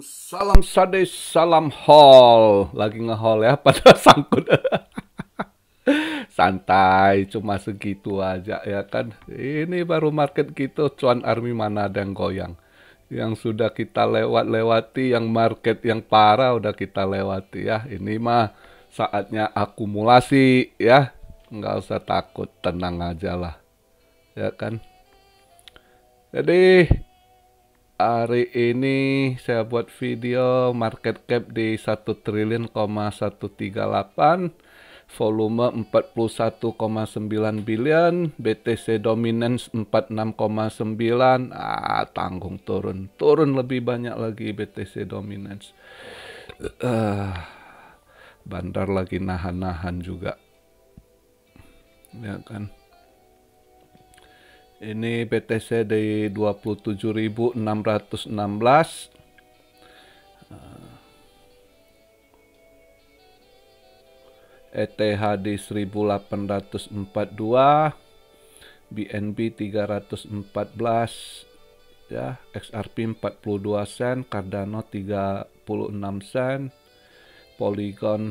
Salam sade, salam haul. Lagi ngehaul ya, pada sangkut. Santai, cuma segitu aja ya kan. Ini baru market gitu, cuan army mana ada yang goyang. Yang sudah kita lewati, yang market yang parah udah kita lewati ya. Ini mah saatnya akumulasi ya. Nggak usah takut, tenang aja lah. Ya kan. Jadi hari ini saya buat video market cap di 1 triliun,138, volume 41,9 billion, BTC dominance 46,9. Tanggung turun lebih banyak lagi BTC dominance. Bandar lagi nahan-nahan juga. Ya kan. Ini BTC di 27.616. ETH di 1842. BNB 314 ya, XRP 42 sen, Cardano 36 sen. Polygon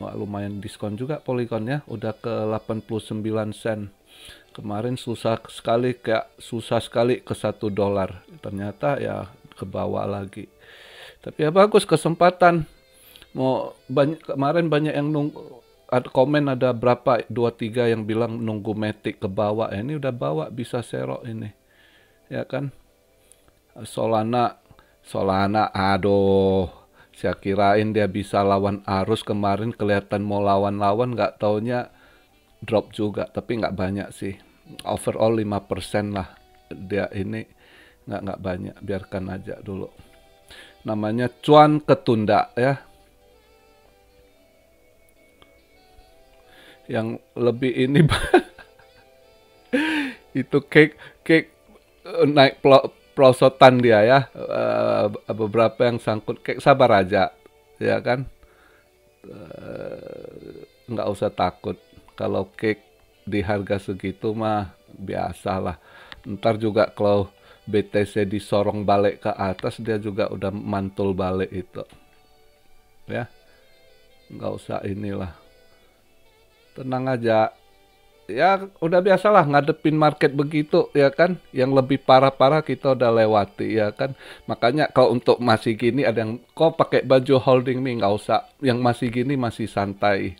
lumayan diskon juga Polygonnya, udah ke 89 sen. Kemarin susah sekali ke $1, ternyata ya ke bawah lagi. Tapi ya bagus, kesempatan. Kemarin banyak yang nunggu, ada komen, ada berapa 2-3 yang bilang nunggu Matic ke bawah. Ini udah bawa, bisa serok ini. Ya kan? Solana aduh, saya kirain dia bisa lawan arus, kemarin kelihatan mau lawan-lawan, nggak taunya drop juga, tapi nggak banyak sih. Overall 5% lah dia ini, nggak banyak, biarkan aja dulu. Namanya cuan ketunda ya. Yang lebih ini itu cake naik pelosotan dia ya. Beberapa yang sangkut cake, sabar aja ya kan. Nggak usah takut. Kalau cake di harga segitu mah biasalah. Ntar juga kalau BTC disorong balik ke atas, dia juga udah mantul balik itu. Ya, nggak usah inilah. Tenang aja. Ya udah biasalah ngadepin market begitu ya kan. Yang lebih parah-parah kita udah lewati ya kan. Makanya kalau untuk masih gini, ada yang kok pakai baju holding me, nggak usah. Yang masih gini masih santai,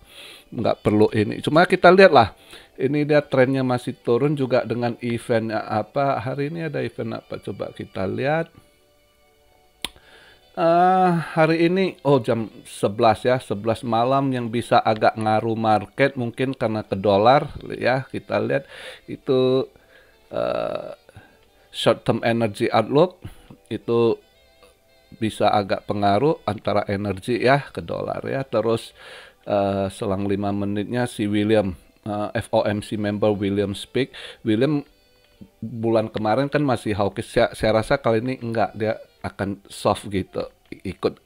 nggak perlu ini. Cuma kita lihat lah, ini dia trennya masih turun juga dengan event apa. Hari ini ada event apa, coba kita lihat. Hari ini jam 11 ya, 11 malam, yang bisa agak ngaruh market mungkin karena ke dolar ya. Kita lihat itu short term energy outlook itu bisa agak pengaruh antara energi ya ke dolar ya. Terus selang 5 menitnya si William, FOMC member William speak. William bulan kemarin kan masih hawkish, saya rasa kali ini enggak, dia akan soft gitu, ikut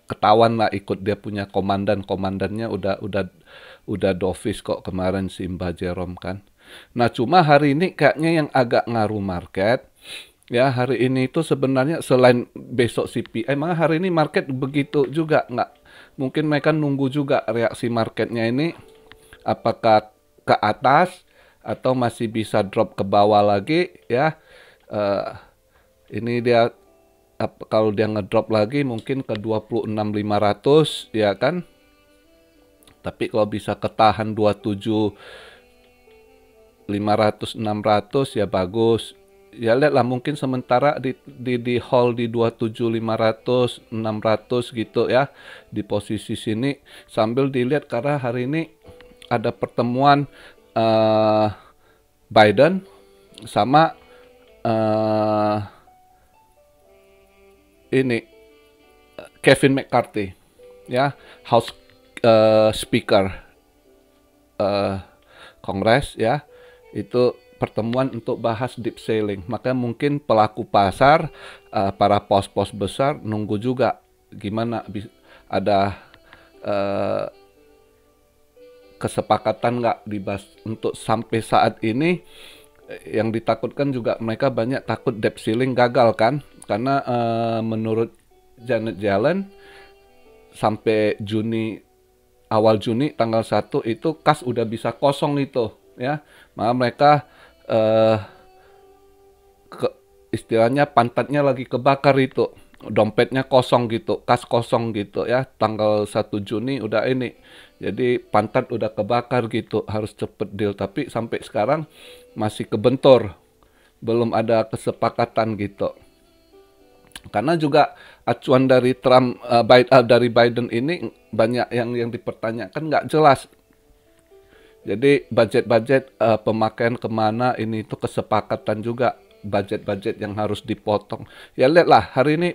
ketahuan lah, ikut dia punya komandannya udah dovish kok kemarin si Mbak Jerome kan. Nah cuma hari ini kayaknya yang agak ngaruh market ya, hari ini itu sebenarnya selain besok CPI, emang hari ini market begitu juga nggak? Mungkin mereka nunggu juga reaksi marketnya ini, apakah ke atas atau masih bisa drop ke bawah lagi ya. Ini dia, kalau dia ngedrop lagi mungkin ke 26.500 ya kan. Tapi kalau bisa ketahan 27.500-600 ya bagus. Ya lihatlah, mungkin sementara di hold di 27.500-600 gitu ya, di posisi sini sambil dilihat, karena hari ini ada pertemuan Biden sama ini Kevin McCarthy ya, House Speaker Kongres ya. Itu pertemuan untuk bahas deep selling. Maka mungkin pelaku pasar, para pos-pos besar nunggu juga gimana ada kesepakatan nggak dibahas untuk sampai saat ini. Yang ditakutkan juga, mereka banyak takut debt ceiling gagal kan, karena menurut Janet Yellen sampai awal Juni tanggal 1 itu kas udah bisa kosong itu ya. Maka mereka eh, istilahnya pantatnya lagi kebakar itu. Dompetnya kosong gitu, kas kosong gitu ya. Tanggal 1 Juni udah ini. Jadi pantat udah kebakar gitu, harus cepet deal. Tapi sampai sekarang masih kebentur. Belum ada kesepakatan gitu. Karena juga acuan dari dari Biden ini banyak yang dipertanyakan nggak jelas. Jadi budget-budget pemakaian kemana ini itu kesepakatan juga budget-budget yang harus dipotong. Ya lihatlah hari ini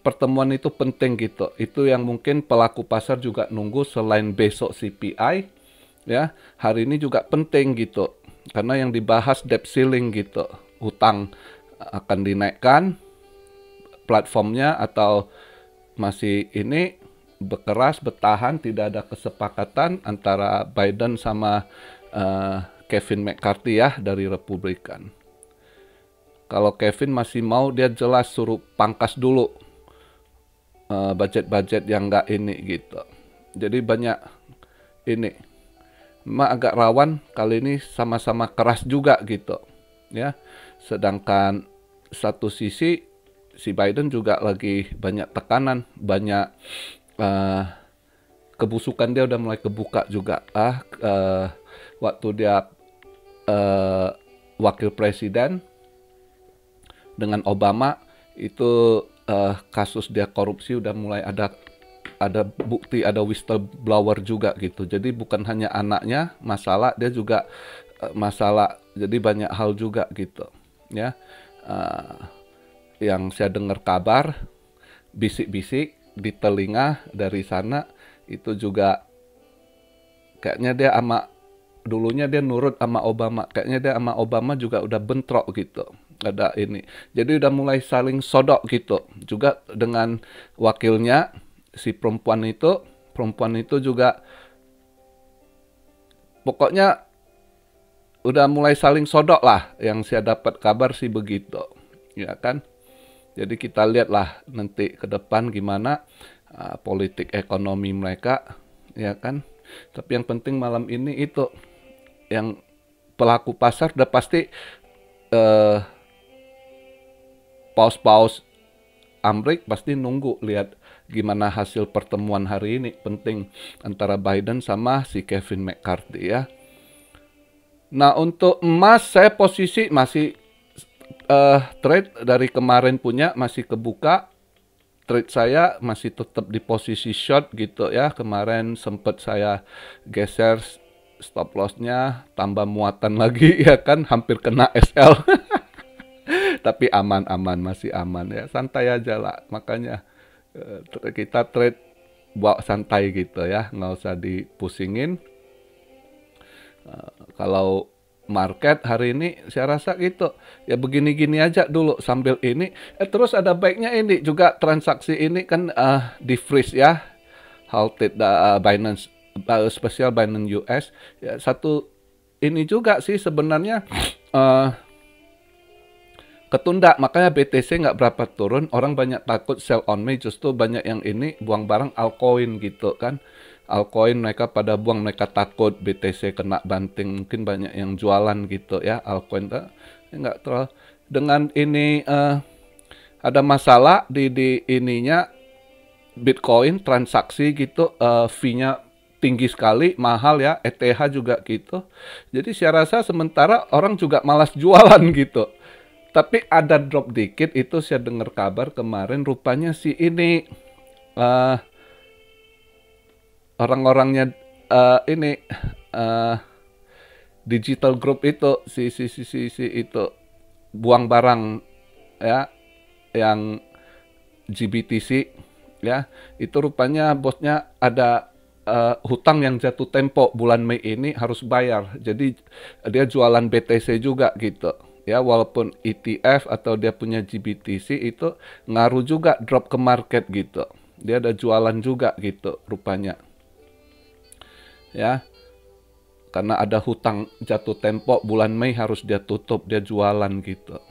pertemuan itu penting gitu. Itu yang mungkin pelaku pasar juga nunggu selain besok CPI ya. Hari ini juga penting gitu. Karena yang dibahas debt ceiling gitu. Hutang akan dinaikkan platformnya atau masih ini berkeras bertahan, tidak ada kesepakatan antara Biden sama Kevin McCarthy ya dari Republikan. Kalau Kevin masih mau, dia jelas suruh pangkas dulu budget-budget yang nggak ini gitu. Jadi banyak ini, memang agak rawan kali ini sama-sama keras juga gitu ya. Sedangkan satu sisi si Biden juga lagi banyak tekanan, banyak kebusukan dia udah mulai kebuka juga. Waktu dia wakil presiden dengan Obama itu kasus dia korupsi udah mulai ada bukti, ada whistleblower juga gitu. Jadi bukan hanya anaknya masalah, dia juga masalah. Jadi banyak hal juga gitu ya. Yang saya dengar kabar bisik-bisik di telinga dari sana itu juga kayaknya dia dulunya dia nurut sama Obama, kayaknya dia sama Obama juga udah bentrok gitu, ada ini, jadi udah mulai saling sodok gitu juga dengan wakilnya si perempuan itu juga pokoknya udah mulai saling sodok lah, yang saya dapat kabar sih begitu ya kan. Jadi kita lihatlah nanti ke depan gimana politik ekonomi mereka, ya kan. Tapi yang penting malam ini itu yang pelaku pasar udah pasti paus-paus Amrik pasti nunggu lihat gimana hasil pertemuan hari ini penting antara Biden sama si Kevin McCarthy ya. Nah untuk emas saya posisi masih trade dari kemarin punya masih kebuka, trade saya masih tetap di posisi short gitu ya. Kemarin sempat saya geser stop lossnya, tambah muatan lagi ya kan, hampir kena SL. Tapi aman-aman, masih aman ya, santai aja lah. Makanya kita trade bawa santai gitu ya, nggak usah dipusingin. Kalau market hari ini saya rasa gitu ya, begini-gini aja dulu sambil ini terus ada baiknya ini juga transaksi ini kan di freeze ya, halted Binance spesial Binance US ya. Satu ini juga sih sebenarnya ketunda, makanya BTC nggak berapa turun, orang banyak takut sell on me, justru banyak yang ini buang barang altcoin gitu kan. Altcoin mereka pada buang, mereka takut BTC kena banting, mungkin banyak yang jualan gitu ya altcoin. Nggak terlalu dengan ini ada masalah di ininya Bitcoin transaksi gitu, fee-nya tinggi sekali, mahal ya, ETH juga gitu. Jadi saya rasa sementara orang juga malas jualan gitu. Tapi ada drop dikit, itu saya dengar kabar kemarin rupanya si ini orang-orangnya ini digital group itu si itu buang barang ya yang GBTC ya, itu rupanya bosnya ada hutang yang jatuh tempo bulan Mei ini harus bayar, jadi dia jualan BTC juga gitu ya, walaupun ETF atau dia punya GBTC itu ngaruh juga drop ke market gitu, dia ada jualan juga gitu rupanya ya, karena ada hutang jatuh tempo bulan Mei harus dia tutup, dia jualan gitu.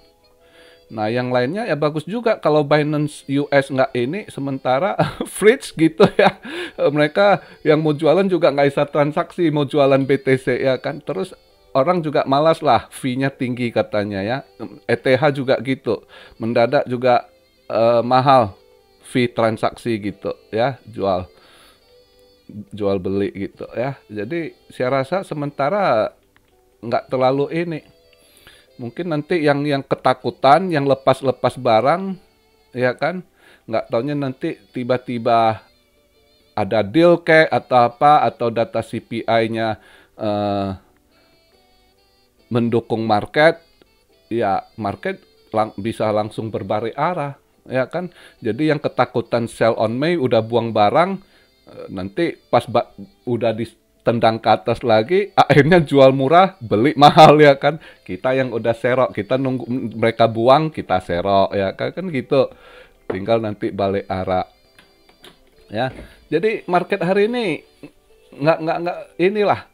Nah, yang lainnya ya bagus juga kalau Binance US nggak ini, sementara Fritz gitu ya. Mereka yang mau jualan juga nggak bisa transaksi, mau jualan BTC ya kan. Terus orang juga malas lah, fee-nya tinggi katanya ya. ETH juga gitu, mendadak juga mahal fee transaksi gitu ya, jual beli gitu ya. Jadi saya rasa sementara nggak terlalu ini. Mungkin nanti yang ketakutan, yang lepas-lepas barang, ya kan? Nggak taunya nanti tiba-tiba ada deal kayak atau apa, atau data CPI-nya mendukung market, ya market bisa langsung berbalik arah, ya kan? Jadi yang ketakutan sell on May udah buang barang, nanti pas udah tendang ke atas lagi, akhirnya jual murah, beli mahal ya kan. Kita yang udah serok, kita nunggu mereka buang, kita serok ya kan gitu. Tinggal nanti balik arah. Ya. Jadi market hari ini nggak inilah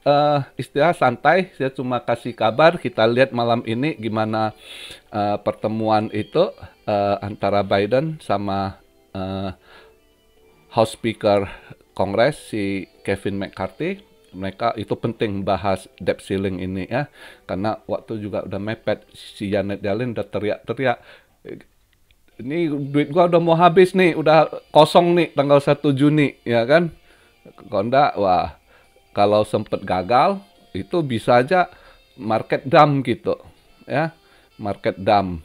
istilah santai. Saya cuma kasih kabar, kita lihat malam ini gimana pertemuan itu antara Biden sama House Speaker Kongres si Kevin McCarthy. Mereka itu penting bahas debt ceiling ini ya, karena waktu juga udah mepet, si Janet Yellen udah teriak-teriak, ini duit gua udah mau habis nih, udah kosong nih tanggal 1 Juni ya kan. Konda, wah kalau sempet gagal itu bisa aja market dump gitu ya, market dump.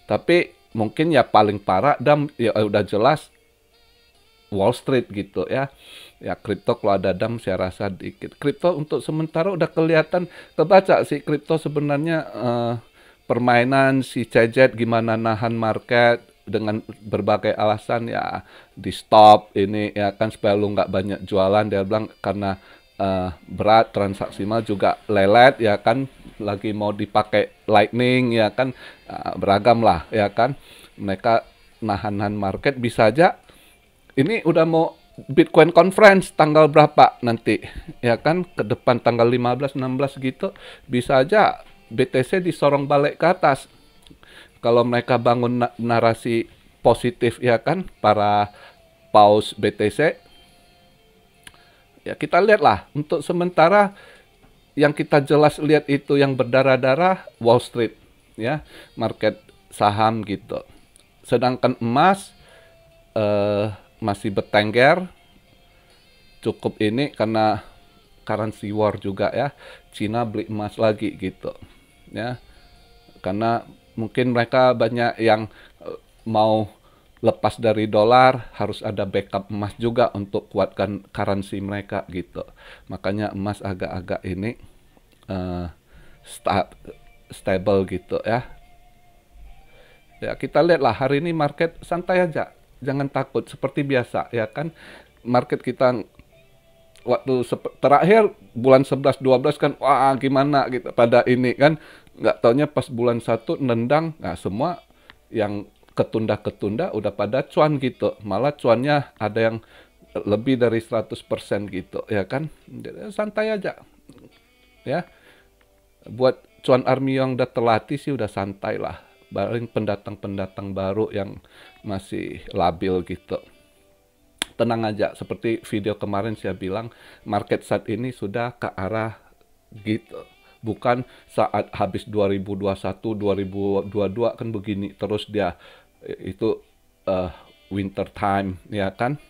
Tapi mungkin ya paling parah dump ya udah jelas Wall Street gitu ya. Ya kripto kalau ada dam saya rasa dikit. Kripto untuk sementara udah kelihatan, kebaca sih kripto sebenarnya permainan si CZ gimana nahan market dengan berbagai alasan ya, di stop ini ya kan supaya lu nggak banyak jualan. Dia bilang karena berat, transaksi mal juga lelet ya kan, lagi mau dipakai lightning ya kan, beragam lah ya kan. Mereka nahan market, bisa aja ini udah mau Bitcoin Conference tanggal berapa nanti ya kan, ke depan tanggal 15 16 gitu, bisa aja BTC disorong balik ke atas kalau mereka bangun narasi positif ya kan, para paus BTC. Ya kita lihatlah, untuk sementara yang kita jelas lihat itu yang berdarah-darah Wall Street ya, market saham gitu. Sedangkan emas masih bertengger cukup ini karena currency war juga ya. Cina beli emas lagi gitu ya, karena mungkin mereka banyak yang mau lepas dari dolar, harus ada backup emas juga untuk kuatkan currency mereka gitu. Makanya emas agak-agak ini stable gitu ya. Ya kita lihatlah hari ini market santai aja, jangan takut, seperti biasa ya kan. Market kita waktu terakhir bulan 11 12 kan wah gimana gitu pada ini kan, nggak taunya pas bulan 1 nendang, nah semua yang ketunda udah pada cuan gitu, malah cuannya ada yang lebih dari 100% gitu ya kan. Jadi, santai aja ya, buat cuan army yang udah terlatih sih udah santai lah, paling pendatang baru yang masih labil gitu. Tenang aja, seperti video kemarin saya bilang, market saat ini sudah ke arah gitu. Bukan saat habis 2021, 2022 kan begini terus dia, itu winter time ya kan,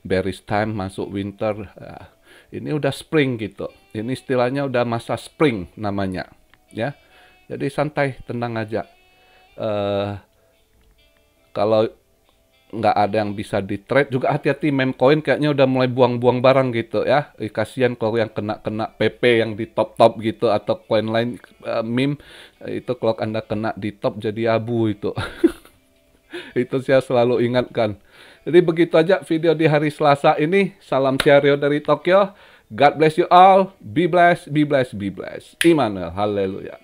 bearish time masuk winter. Ini udah spring gitu, ini istilahnya udah masa spring namanya ya. Jadi santai, tenang aja. Kalau nggak ada yang bisa di trade juga, hati-hati, meme coin kayaknya udah mulai buang-buang barang gitu ya. Kasihan kalau yang kena PP yang di top gitu, atau coin lain meme itu kalau Anda kena di top jadi abu itu. Itu saya selalu ingatkan. Jadi begitu aja video di hari Selasa ini. Salam Chereo dari Tokyo. God bless you all. Be blessed, be blessed, be blessed. Immanuel, haleluya.